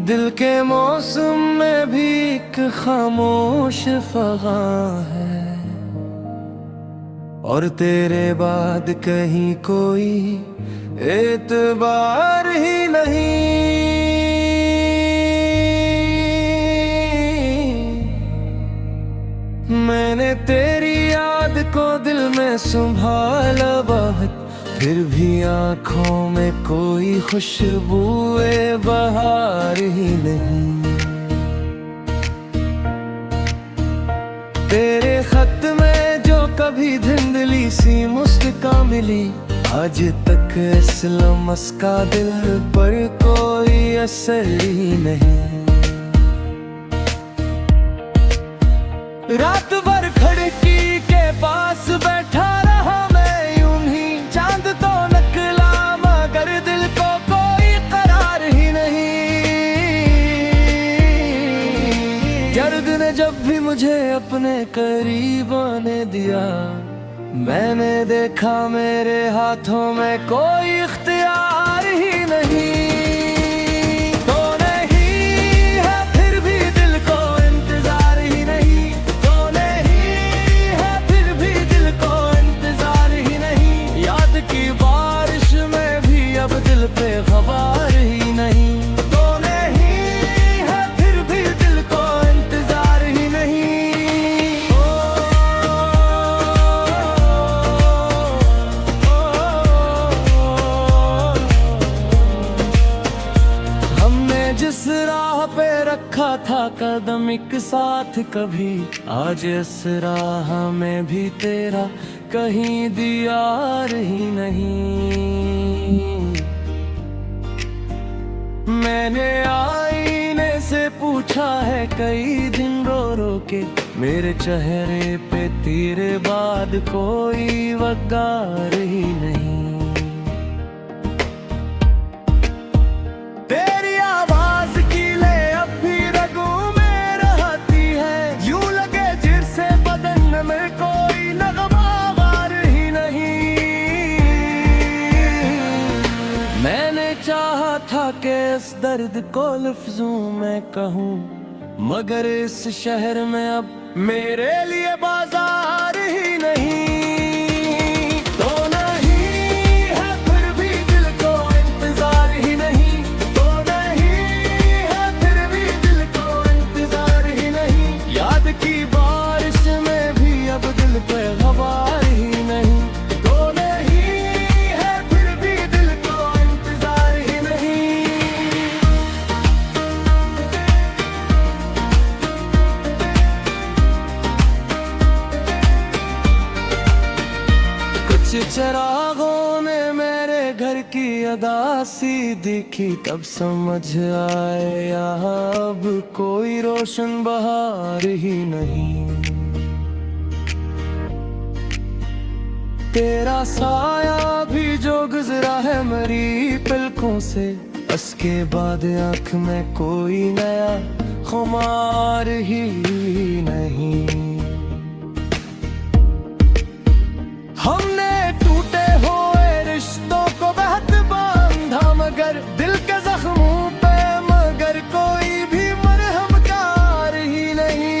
दिल के मौसम में भी एक खामोश फ़ग़ां है, और तेरे बाद कहीं कोई एतबार ही नहीं। मैंने तेरी याद को दिल में संभाला बहुत, फिर भी आँखों में कोई खुशबुए बहार ही नहीं। तेरे खत में जो कभी धुंधली सी मुस्कान मिली, आज तक इस लम्स का दिल पर कोई असर ही नहीं। रात भर खिड़की के पास बैठा रहा मैं यूं ही, चांद तो निकला मगर दिल को कोई करार ही नहीं। दर्द ने जब भी मुझे अपने करीब आने दिया, मैंने देखा मेरे हाथों में कोई इख्तियार ही नहीं। पे खबर ही नहीं, तो नहीं है फिर भी दिल को इंतजार ही नहीं। हमने जिस राह पे रखा था कदम एक साथ कभी, आज इस राह में भी तेरा कहीं दीदार ही नहीं। मैंने आईने से पूछा है कई दिन रो रो के, मेरे चेहरे पे तेरे बाद कोई वकार ही नहीं। तेरी आवाज की ले अब भी रगों में रहती है, यूं लगे जिससे बदन में कोई नगमा वार ही नहीं। मैंने चाहा था कि इस दर्द को लफ्जों में कहूँ, मगर इस शहर में अब मेरे लिए बाजार ही नहीं। तो नहीं है फिर भी दिल को इंतजार ही नहीं, तो नहीं है फिर भी दिल को इंतजार ही नहीं। याद की बारिश में भी अब दिल पे ग़बार ही नहीं, तो नहीं है फिर भी दिल को इंतजार ही नहीं। चिरागों ने मेरे घर की अदासी दिखी, तब समझ आए यहाँ अब कोई रोशन बहार ही नहीं। तेरा साया भी जो गुजरा है मेरी पलकों से, उसके बाद आँख में कोई नया खुमार ही नहीं। हमने टूटे हुए रिश्तों को बहुत बांधा, मगर दिल के जख्मों पे मगर कोई भी मरहमकार ही नहीं।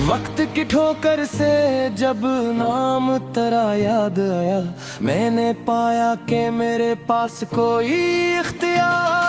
वक्त की ठोकर से जब नाम तेरा याद आया, मैंने पाया कि मेरे पास कोई इख्तियार